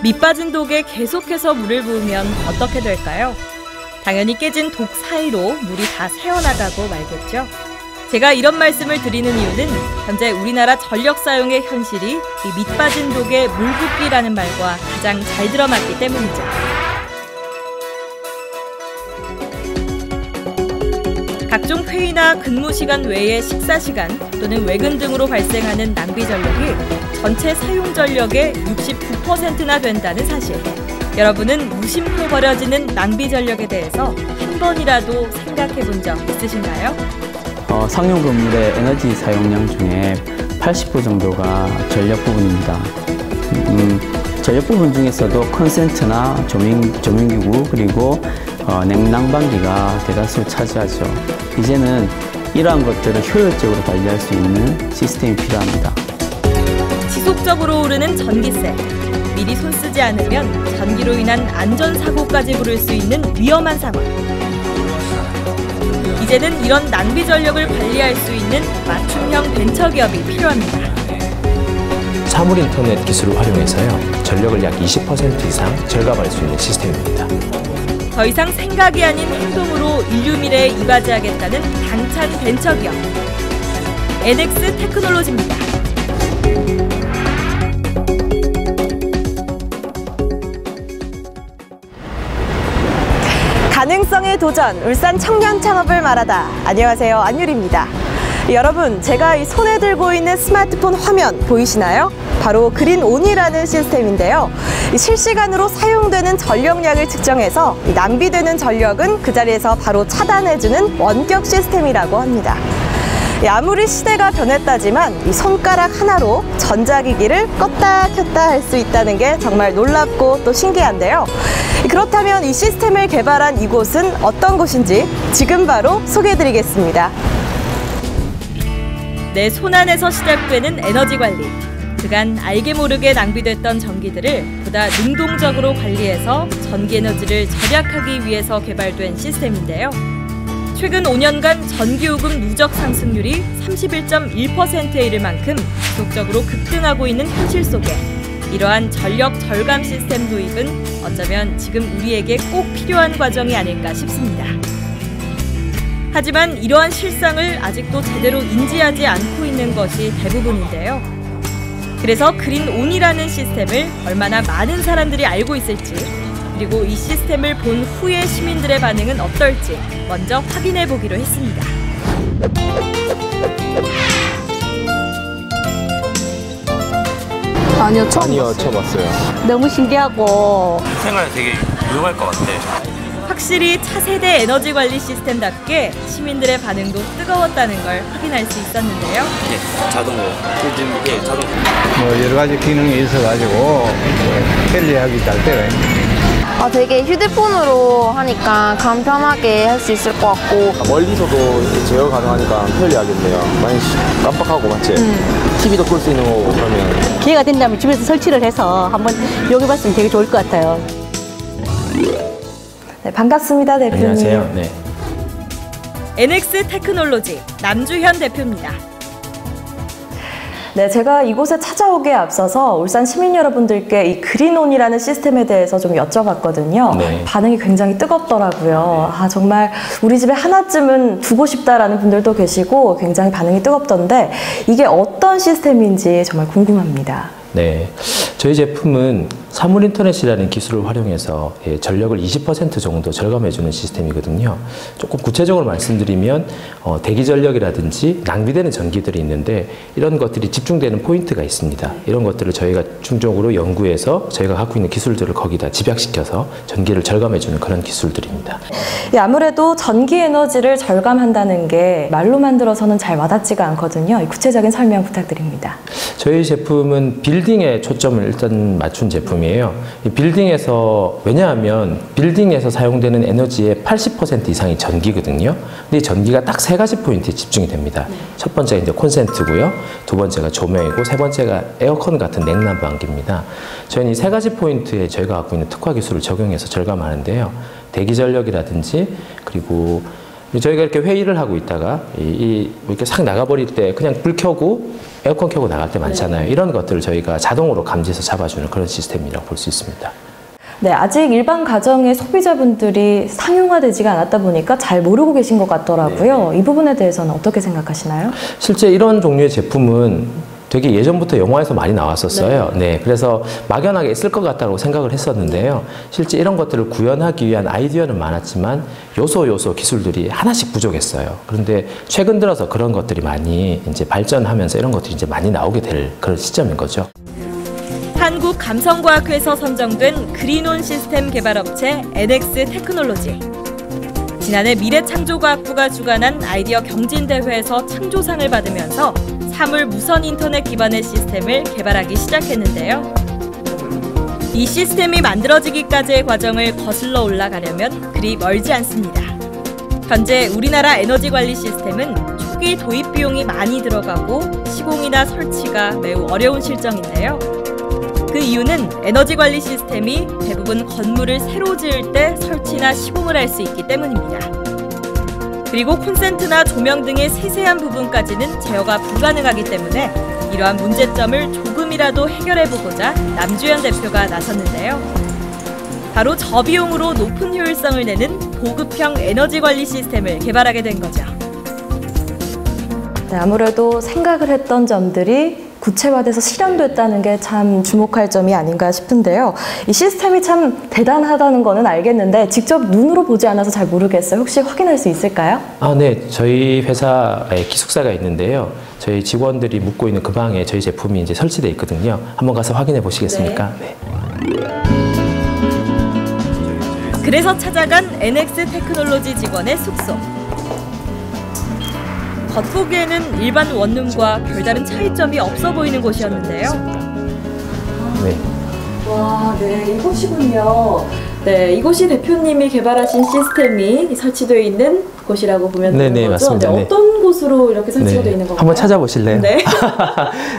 밑빠진 독에 계속해서 물을 부으면 어떻게 될까요? 당연히 깨진 독 사이로 물이 다 새어나가고 말겠죠. 제가 이런 말씀을 드리는 이유는 현재 우리나라 전력 사용의 현실이 이 밑빠진 독에 물 붓기라는 말과 가장 잘 들어맞기 때문이죠. 각종 회의나 근무 시간 외의 식사 시간 또는 외근 등으로 발생하는 낭비 전력이 전체 사용 전력의 69%나 된다는 사실. 여러분은 무심코 버려지는 낭비 전력에 대해서 한 번이라도 생각해 본 적 있으신가요? 상용 건물의 에너지 사용량 중에 80% 정도가 전력 부분입니다. 전력 부분 중에서도 콘센트나 조명기구 그리고 냉난방기가 대다수 차지하죠. 이제는 이러한 것들을 효율적으로 관리할 수 있는 시스템이 필요합니다. 지속적으로 오르는 전기세. 미리 손쓰지 않으면 전기로 인한 안전사고까지 부를 수 있는 위험한 상황. 이제는 이런 낭비 전력을 관리할 수 있는 맞춤형 벤처기업이 필요합니다. 사물 인터넷 기술을 활용해서요, 전력을 약 20% 이상 절감할 수 있는 시스템입니다. 더 이상 생각이 아닌 행동으로 인류 미래에 이바지하겠다는 당찬 벤처기업. NX 테크놀로지입니다. 가능성의 도전, 울산 청년 창업을 말하다. 안녕하세요, 안유리입니다. 여러분, 제가 이 손에 들고 있는 스마트폰 화면 보이시나요? 바로 그린온이라는 시스템인데요. 실시간으로 사용되는 전력량을 측정해서 낭비되는 전력은 그 자리에서 바로 차단해주는 원격 시스템이라고 합니다. 아무리 시대가 변했다지만 이 손가락 하나로 전자기기를 껐다 켰다 할 수 있다는 게 정말 놀랍고 또 신기한데요. 그렇다면 이 시스템을 개발한 이곳은 어떤 곳인지 지금 바로 소개해드리겠습니다. 내 손안에서 시작되는 에너지 관리. 그간 알게 모르게 낭비됐던 전기들을 보다 능동적으로 관리해서 전기 에너지를 절약하기 위해서 개발된 시스템인데요. 최근 5년간 전기요금 누적 상승률이 31.1%에 이를 만큼 지속적으로 급등하고 있는 현실 속에 이러한 전력 절감 시스템 도입은 어쩌면 지금 우리에게 꼭 필요한 과정이 아닐까 싶습니다. 하지만 이러한 실상을 아직도 제대로 인지하지 않고 있는 것이 대부분인데요. 그래서 그린온이라는 시스템을 얼마나 많은 사람들이 알고 있을지, 그리고 이 시스템을 본 후의 시민들의 반응은 어떨지 먼저 확인해 보기로 했습니다. 아니요, 처음 쳐봤어요. 너무 신기하고 생활 되게 유용할 것 같아. 확실히 차세대 에너지 관리 시스템답게 시민들의 반응도 뜨거웠다는 걸 확인할 수 있었는데요. 자동으로. 요즘 자동. 여러 가지 기능이 있어가지고 편리하게 잘 돼요. 되게 휴대폰으로 하니까 간편하게 할 수 있을 것 같고, 멀리서도 이렇게 제어 가능하니까 편리하겠네요. 많이 깜빡하고 맞지? TV도 끌 수 있는 거고 그러면. 기회가 된다면 집에서 설치를 해서 한번 이용해봤으면 되게 좋을 것 같아요. 네, 반갑습니다, 대표님. 안녕하세요. 네. NX 테크놀로지 남주현 대표입니다. 네, 제가 이곳에 찾아오기에 앞서서 울산 시민 여러분들께 이 그린온이라는 시스템에 대해서 좀 여쭤봤거든요. 네. 반응이 굉장히 뜨겁더라고요. 정말 우리 집에 하나쯤은 두고 싶다라는 분들도 계시고 굉장히 반응이 뜨겁던데 이게 어떤 시스템인지 정말 궁금합니다. 네, 저희 제품은 사물인터넷이라는 기술을 활용해서 전력을 20% 정도 절감해주는 시스템이거든요. 조금 구체적으로 말씀드리면 대기전력이라든지 낭비되는 전기들이 있는데 이런 것들이 집중되는 포인트가 있습니다. 이런 것들을 저희가 중점적으로 연구해서 저희가 갖고 있는 기술들을 거기다 집약시켜서 전기를 절감해주는 그런 기술들입니다. 아무래도 전기 에너지를 절감한다는 게 말로만 들어서는 잘 와닿지가 않거든요. 구체적인 설명 부탁드립니다. 저희 제품은 빌딩에 초점을 일단 맞춘 제품이에요. 이 빌딩에서, 왜냐하면 빌딩에서 사용되는 에너지의 80% 이상이 전기거든요. 근데 이 전기가 딱 세 가지 포인트에 집중이 됩니다. 첫 번째가 이제 콘센트고요. 두 번째가 조명이고, 세 번째가 에어컨 같은 냉난방기입니다. 저희는 이 세 가지 포인트에 저희가 갖고 있는 특화 기술을 적용해서 절감하는데요. 대기 전력이라든지, 그리고 저희가 이렇게 회의를 하고 있다가 이렇게 싹 나가버릴 때 그냥 불 켜고 에어컨 켜고 나갈 때 많잖아요. 이런 것들을 저희가 자동으로 감지해서 잡아주는 그런 시스템이라고 볼 수 있습니다. 네, 아직 일반 가정의 소비자분들이 상용화되지가 않았다 보니까 잘 모르고 계신 것 같더라고요. 이 부분에 대해서는 어떻게 생각하시나요? 실제 이런 종류의 제품은 되게 예전부터 영화에서 많이 나왔었어요. 네, 그래서 막연하게 있을 것 같다고 생각을 했었는데요. 실제 이런 것들을 구현하기 위한 아이디어는 많았지만 요소 기술들이 하나씩 부족했어요. 그런데 최근 들어서 그런 것들이 많이 이제 발전하면서 이런 것들이 이제 많이 나오게 될 그런 시점인 거죠. 한국감성과학회에서 선정된 그린온 시스템 개발업체 NX 테크놀로지. 지난해 미래창조과학부가 주관한 아이디어 경진대회에서 창조상을 받으면서 사물 무선 인터넷 기반의 시스템을 개발하기 시작했는데요. 이 시스템이 만들어지기까지의 과정을 거슬러 올라가려면 그리 멀지 않습니다. 현재 우리나라 에너지 관리 시스템은 초기 도입 비용이 많이 들어가고 시공이나 설치가 매우 어려운 실정인데요. 그 이유는 에너지 관리 시스템이 대부분 건물을 새로 지을 때 설치나 시공을 할 수 있기 때문입니다. 그리고 콘센트나 조명 등의 세세한 부분까지는 제어가 불가능하기 때문에 이러한 문제점을 조금이라도 해결해보고자 남주현 대표가 나섰는데요. 바로 저비용으로 높은 효율성을 내는 보급형 에너지 관리 시스템을 개발하게 된 거죠. 네, 아무래도 생각을 했던 점들이 구체화돼서 실현됐다는 게 참 주목할 점이 아닌가 싶은데요. 이 시스템이 참 대단하다는 거는 알겠는데 직접 눈으로 보지 않아서 잘 모르겠어요. 혹시 확인할 수 있을까요? 네. 저희 회사에 기숙사가 있는데요. 저희 직원들이 묵고 있는 그 방에 저희 제품이 이제 설치되어 있거든요. 한번 가서 확인해 보시겠습니까? 네. 그래서 찾아간 NX 테크놀로지 직원의 숙소. 겉보기에는 일반 원룸과 별다른 차이점이 없어 보이는 곳이었는데요. 네. 와, 네, 이곳이군요. 네, 이곳이 대표님이 개발하신 시스템이 설치되어 있는 곳이라고 보면 되는 거죠? 맞습니다. 네, 어떤 곳으로 이렇게 설치가 되어 있는 건가요? 한번 찾아보실래요? 네.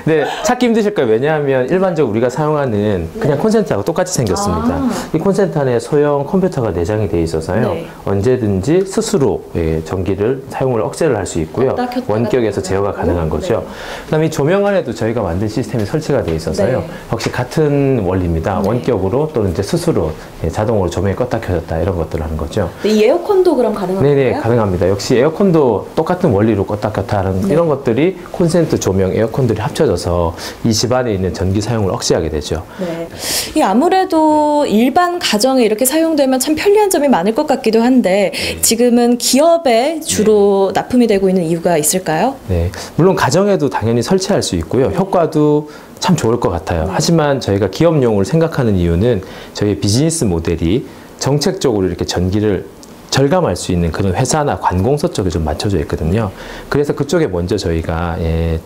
네, 찾기 힘드실 거예요. 왜냐하면 일반적으로 우리가 사용하는 그냥 콘센트하고 똑같이 생겼습니다. 이 콘센트 안에 소형 컴퓨터가 내장이 되어 있어서요. 언제든지 스스로 전기를 사용을 억제를 할 수 있고요. 원격에서 제어가 가능한 거죠. 그다음에 이 조명 안에도 저희가 만든 시스템이 설치가 되어 있어서요. 역시 같은 원리입니다. 원격으로 또는 이제 스스로 자동으로 조명이 껐다 켜졌다 이런 것들을 하는 거죠. 이 에어컨도 그럼 가능한가요? 네네, 가능합니다. 역시 에어컨도 똑같은 원리로 껐다 켰다 하는 이런 것들이 콘센트, 조명, 에어컨들이 합쳐져서 이 집안에 있는 전기 사용을 억제하게 되죠. 네. 이 아무래도 일반 가정에 이렇게 사용되면 참 편리한 점이 많을 것 같기도 한데 지금은 기업에 주로 납품이 되고 있는 이유가 있을까요? 네, 물론 가정에도 당연히 설치할 수 있고요. 효과도 참 좋을 것 같아요. 하지만 저희가 기업용을 생각하는 이유는 저희 비즈니스 모델이 정책적으로 이렇게 전기를 절감할 수 있는 그런 회사나 관공서 쪽에 좀 맞춰져 있거든요. 그래서 그쪽에 먼저 저희가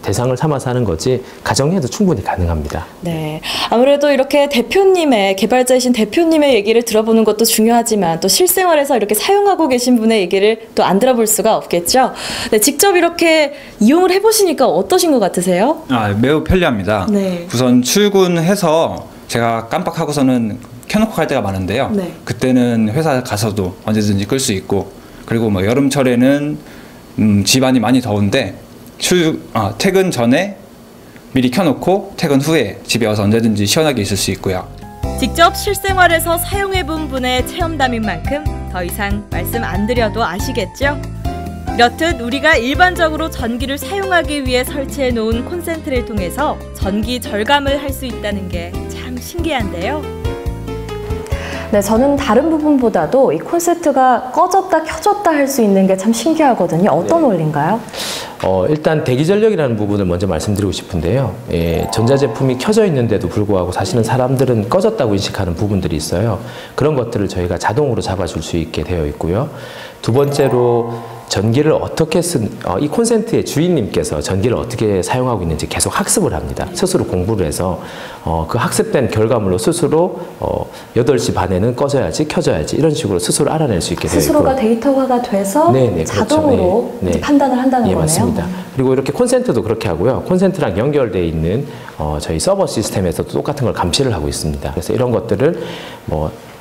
대상을 삼아서 하는 거지 가정에도 충분히 가능합니다. 네, 아무래도 이렇게 대표님의 개발자이신 대표님의 얘기를 들어보는 것도 중요하지만 또 실생활에서 이렇게 사용하고 계신 분의 얘기를 또 안 들어볼 수가 없겠죠. 네, 직접 이렇게 이용을 해보시니까 어떠신 것 같으세요? 매우 편리합니다. 네. 우선 출근해서 제가 깜빡하고서는 켜놓고 갈 때가 많은데요. 네. 그때는 회사 가서도 언제든지 끌 수 있고, 그리고 뭐 여름철에는 집안이 많이 더운데 퇴근 전에 미리 켜놓고 퇴근 후에 집에 와서 언제든지 시원하게 있을 수 있고요. 직접 실생활에서 사용해본 분의 체험담인 만큼 더 이상 말씀 안 드려도 아시겠죠? 이렇듯 우리가 일반적으로 전기를 사용하기 위해 설치해 놓은 콘센트를 통해서 전기 절감을 할 수 있다는 게 참 신기한데요. 네, 저는 다른 부분보다도 이 콘센트가 꺼졌다 켜졌다 할 수 있는 게 참 신기하거든요. 어떤 원리인가요? 일단 대기전력이라는 부분을 먼저 말씀드리고 싶은데요. 전자제품이 켜져 있는데도 불구하고 사실은 사람들은 꺼졌다고 인식하는 부분들이 있어요. 그런 것들을 저희가 자동으로 잡아줄 수 있게 되어 있고요. 두 번째로 전기를 어떻게 이 콘센트의 주인님께서 전기를 어떻게 사용하고 있는지 계속 학습을 합니다. 스스로 공부를 해서 그 학습된 결과물로 스스로 8시 반에는 꺼져야지 켜져야지 이런 식으로 스스로 알아낼 수 있게 되어 있고 스스로가 데이터화가 돼서 자동으로 그렇죠. 판단을 한다는 거네요. 맞습니다. 그리고 이렇게 콘센트도 그렇게 하고요. 콘센트랑 연결되어 있는 저희 서버 시스템에서도 똑같은 걸 감시를 하고 있습니다. 그래서 이런 것들을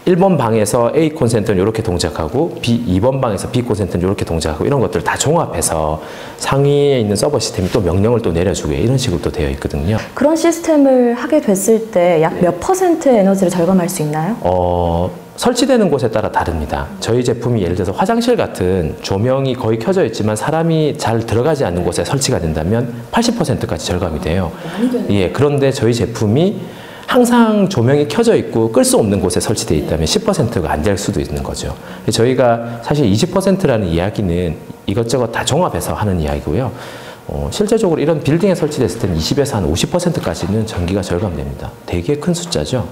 1번 방에서 A 콘센트는 이렇게 동작하고 2번 방에서 B 콘센트는 이렇게 동작하고 이런 것들을 다 종합해서 상위에 있는 서버 시스템이 또 명령을 또 내려주고 이런 식으로 또 되어 있거든요. 그런 시스템을 하게 됐을 때 약 몇 퍼센트의 에너지를 절감할 수 있나요? 설치되는 곳에 따라 다릅니다. 저희 제품이 예를 들어서 화장실 같은 조명이 거의 켜져 있지만 사람이 잘 들어가지 않는 곳에 설치가 된다면 80%까지 절감이 돼요. 예, 그런데 저희 제품이 항상 조명이 켜져 있고 끌 수 없는 곳에 설치되어 있다면 10%가 안 될 수도 있는 거죠. 저희가 사실 20%라는 이야기는 이것저것 다 종합해서 하는 이야기고요. 실제적으로 이런 빌딩에 설치됐을 때는 20에서 한 50%까지는 전기가 절감됩니다. 되게 큰 숫자죠.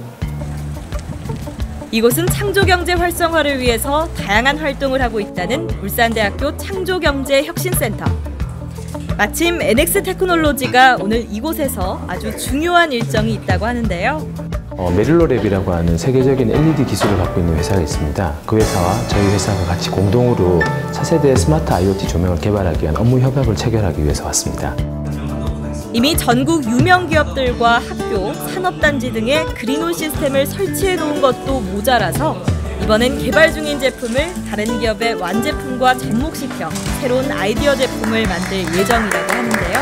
이곳은 창조경제 활성화를 위해서 다양한 활동을 하고 있다는 울산대학교 창조경제혁신센터. 마침 NX 테크놀로지가 오늘 이곳에서 아주 중요한 일정이 있다고 하는데요. 메릴로랩이라고 하는 세계적인 LED 기술을 갖고 있는 회사가 있습니다. 그 회사와 저희 회사가 같이 공동으로 차세대 스마트 IoT 조명을 개발하기 위한 업무 협약을 체결하기 위해서 왔습니다. 이미 전국 유명 기업들과 학교, 산업단지 등의 그린온 시스템을 설치해 놓은 것도 모자라서 이번엔 개발 중인 제품을 다른 기업의 완제품과 접목시켜 새로운 아이디어 제품을 만들 예정이라고 하는데요.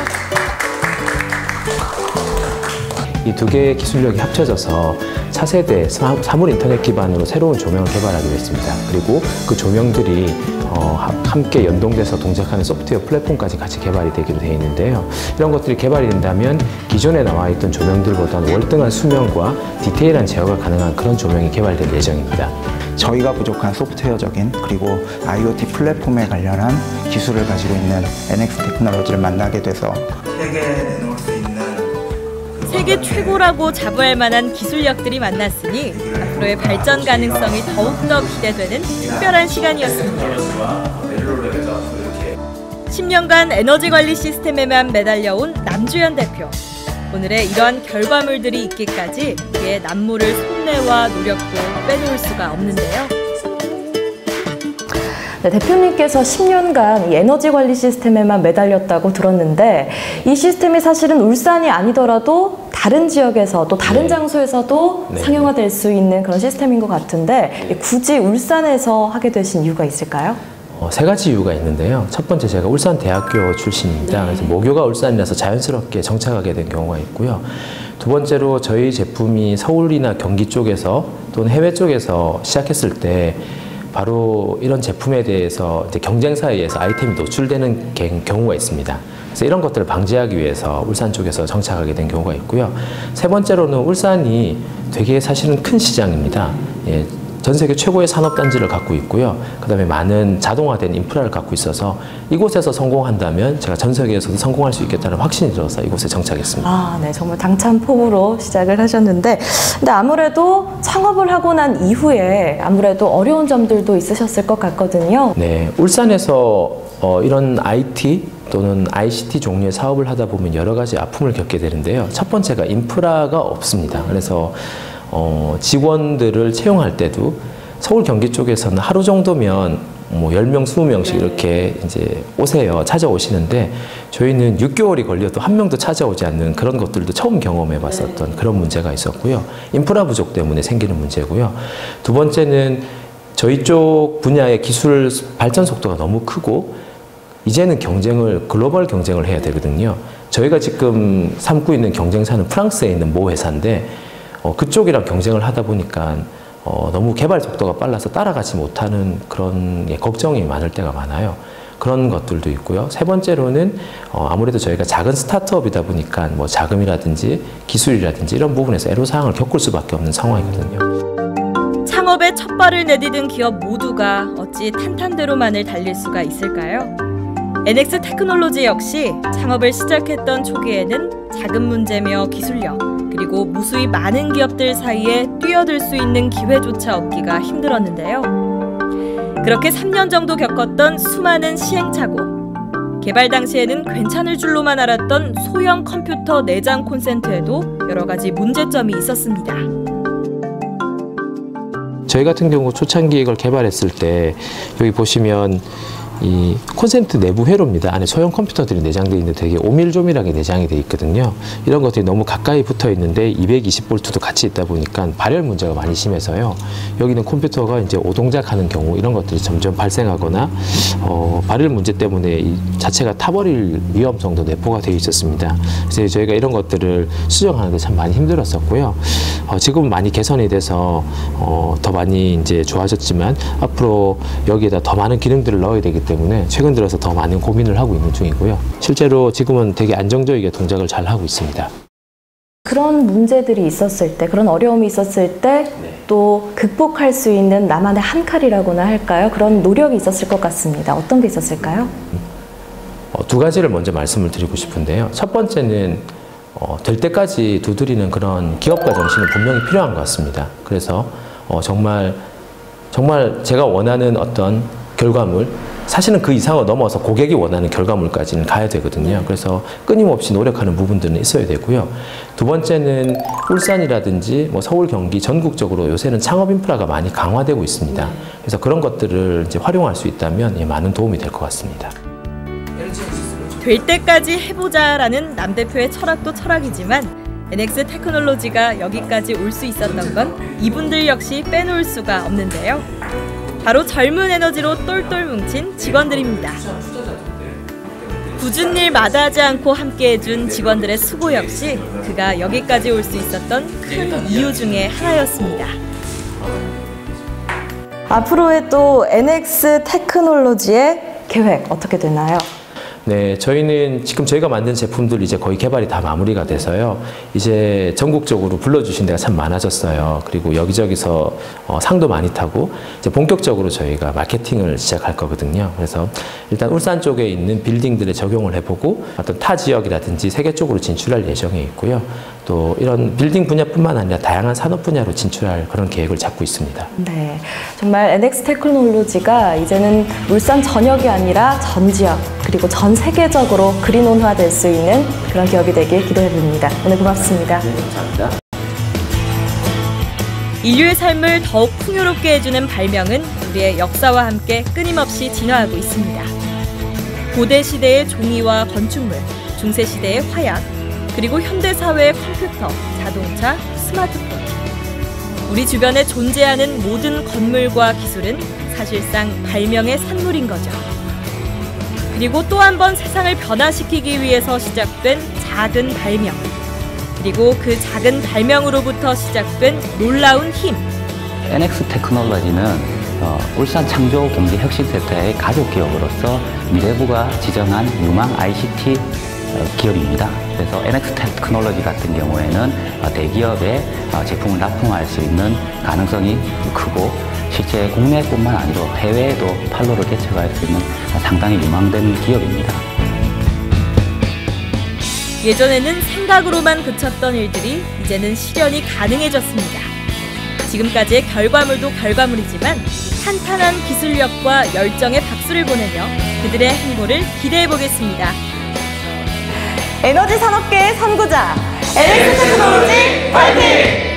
이 두 개의 기술력이 합쳐져서 차세대 사물 인터넷 기반으로 새로운 조명을 개발하기로 했습니다. 그리고 그 조명들이 함께 연동돼서 동작하는 소프트웨어 플랫폼까지 같이 개발이 되기로 되어 있는데요. 이런 것들이 개발이 된다면 기존에 나와 있던 조명들보다는 월등한 수명과 디테일한 제어가 가능한 그런 조명이 개발될 예정입니다. 저희가 부족한 소프트웨어적인 그리고 IoT 플랫폼에 관련한 기술을 가지고 있는 NX 테크놀로지를 만나게 돼서 세계 최고라고 자부할 만한 기술력들이 만났으니 앞으로의 발전 가능성이 더욱더 기대되는 특별한 시간이었습니다. 10년간 에너지 관리 시스템에만 매달려온 남주현 대표. 오늘의 이러한 결과물들이 있기까지 그의 남모를 속내와 노력도 빼놓을 수가 없는데요. 네, 대표님께서 10년간 이 에너지 관리 시스템에만 매달렸다고 들었는데 이 시스템이 사실은 울산이 아니더라도 다른 지역에서 또 다른 장소에서도 상용화될 수 있는 그런 시스템인 것 같은데 굳이 울산에서 하게 되신 이유가 있을까요? 세 가지 이유가 있는데요. 첫 번째, 제가 울산대학교 출신입니다. 그래서 모교가 울산이라서 자연스럽게 정착하게 된 경우가 있고요. 두 번째로 저희 제품이 서울이나 경기 쪽에서 또는 해외 쪽에서 시작했을 때 바로 이런 제품에 대해서 이제 경쟁사에 의해서 아이템이 노출되는 경우가 있습니다. 그래서 이런 것들을 방지하기 위해서 울산 쪽에서 정착하게 된 경우가 있고요. 세 번째로는 울산이 되게 사실은 큰 시장입니다. 예, 전 세계 최고의 산업단지를 갖고 있고요. 그 다음에 많은 자동화된 인프라를 갖고 있어서 이곳에서 성공한다면 제가 전 세계에서도 성공할 수 있겠다는 확신이 들어서 이곳에 정착했습니다. 아, 네, 정말 당찬포부로 시작을 하셨는데, 근데 아무래도 창업을 하고 난 이후에 아무래도 어려운 점들도 있으셨을 것 같거든요. 네, 울산에서 이런 IT 또는 ICT 종류의 사업을 하다 보면 여러 가지 아픔을 겪게 되는데요. 첫 번째가 인프라가 없습니다. 그래서 직원들을 채용할 때도 서울 경기 쪽에서는 하루 정도면 뭐 10명, 20명씩 이렇게 이제 오세요. 찾아오시는데 저희는 6개월이 걸려도 한 명도 찾아오지 않는 그런 것들도 처음 경험해 봤었던 그런 문제가 있었고요. 인프라 부족 때문에 생기는 문제고요. 두 번째는 저희 쪽 분야의 기술 발전 속도가 너무 크고 이제는 글로벌 경쟁을 해야 되거든요. 저희가 지금 삼고 있는 경쟁사는 프랑스에 있는 모 회사인데 그쪽이랑 경쟁을 하다 보니까 너무 개발 속도가 빨라서 따라가지 못하는 그런 걱정이 많을 때가 많아요. 그런 것들도 있고요. 세 번째로는 아무래도 저희가 작은 스타트업이다 보니까 뭐 자금이라든지 기술이라든지 이런 부분에서 애로사항을 겪을 수밖에 없는 상황이거든요. 창업에 첫 발을 내디딘 기업 모두가 어찌 탄탄대로만을 달릴 수가 있을까요? NX 테크놀로지 역시 창업을 시작했던 초기에는 자금 문제며 기술력, 그리고 무수히 많은 기업들 사이에 뛰어들 수 있는 기회조차 얻기가 힘들었는데요. 그렇게 3년 정도 겪었던 수많은 시행착오. 개발 당시에는 괜찮을 줄로만 알았던 소형 컴퓨터 내장 콘센트에도 여러 가지 문제점이 있었습니다. 저희 같은 경우 초창기에 이걸 개발했을 때 여기 보시면 이 콘센트 내부 회로입니다. 안에 소형 컴퓨터들이 내장되어 있는데 되게 오밀조밀하게 내장이 되어 있거든요. 이런 것들이 너무 가까이 붙어 있는데 220V도 같이 있다 보니까 발열 문제가 많이 심해서요. 여기는 컴퓨터가 이제 오동작하는 경우 이런 것들이 점점 발생하거나 발열 문제 때문에 이 자체가 타버릴 위험성도 내포가 되어 있었습니다. 그래서 저희가 이런 것들을 수정하는 데 참 많이 힘들었었고요. 지금은 많이 개선이 돼서 더 많이 이제 좋아졌지만 앞으로 여기에다 더 많은 기능들을 넣어야 되기 때문에 최근 들어서 더 많은 고민을 하고 있는 중이고요. 실제로 지금은 되게 안정적이게 동작을 잘 하고 있습니다. 그런 문제들이 있었을 때, 그런 어려움이 있었을 때 또 극복할 수 있는 나만의 한 칼이라고나 할까요? 그런 노력이 있었을 것 같습니다. 어떤 게 있었을까요? 두 가지를 먼저 말씀을 드리고 싶은데요. 첫 번째는 될 때까지 두드리는 그런 기업가 정신이 분명히 필요한 것 같습니다. 그래서 정말 제가 원하는 어떤 결과물, 사실은 그 이상을 넘어서 고객이 원하는 결과물까지는 가야 되거든요. 그래서 끊임없이 노력하는 부분들은 있어야 되고요. 두 번째는 울산이라든지 서울, 경기 전국적으로 요새는 창업 인프라가 많이 강화되고 있습니다. 그래서 그런 것들을 이제 활용할 수 있다면 많은 도움이 될 것 같습니다. 될 때까지 해보자라는 남 대표의 철학도 철학이지만 NX 테크놀로지가 여기까지 올 수 있었던 건 이분들 역시 빼놓을 수가 없는데요. 바로 젊은 에너지로 똘똘 뭉친 직원들입니다. 굳은 일 마다하지 않고 함께해준 직원들의 수고 역시 그가 여기까지 올 수 있었던 큰 이유 중에 하나였습니다. 앞으로의 또 NX 테크놀로지의 계획 어떻게 되나요? 네, 저희는 지금 저희가 만든 제품들 이제 거의 개발이 다 마무리가 돼서요. 이제 전국적으로 불러주신 데가 참 많아졌어요. 그리고 여기저기서 상도 많이 타고 이제 본격적으로 저희가 마케팅을 시작할 거거든요. 그래서 일단 울산 쪽에 있는 빌딩들에 적용을 해보고 어떤 타 지역이라든지 세계 쪽으로 진출할 예정에 있고요. 또 이런 빌딩 분야뿐만 아니라 다양한 산업 분야로 진출할 그런 계획을 잡고 있습니다. 네, 정말 NX 테크놀로지가 이제는 울산 전역이 아니라 전 지역 그리고 전 세계적으로 그린온화될 수 있는 그런 기업이 되길 기대해봅니다. 오늘 고맙습니다. 네, 감사합니다. 인류의 삶을 더욱 풍요롭게 해주는 발명은 우리의 역사와 함께 끊임없이 진화하고 있습니다. 고대 시대의 종이와 건축물, 중세 시대의 화약, 그리고 현대 사회의 컴퓨터, 자동차, 스마트폰. 우리 주변에 존재하는 모든 건물과 기술은 사실상 발명의 산물인 거죠. 그리고 또 한 번 세상을 변화시키기 위해서 시작된 작은 발명. 그리고 그 작은 발명으로부터 시작된 놀라운 힘. NX 테크놀로지는 울산 창조경제혁신센터의 가족 기업으로서 미래부가 지정한 유망 ICT 기업입니다. 그래서 NX 테크놀로지 같은 경우에는 대기업에 제품을 납품할 수 있는 가능성이 크고 실제 국내뿐만 아니라 해외에도 판로를 개척할 수 있는 상당히 유망된 기업입니다. 예전에는 생각으로만 그쳤던 일들이 이제는 실현이 가능해졌습니다. 지금까지의 결과물도 결과물이지만 탄탄한 기술력과 열정의 박수를 보내며 그들의 행보를 기대해보겠습니다. 에너지 산업계의 선구자 NX 테크놀로지 파이팅!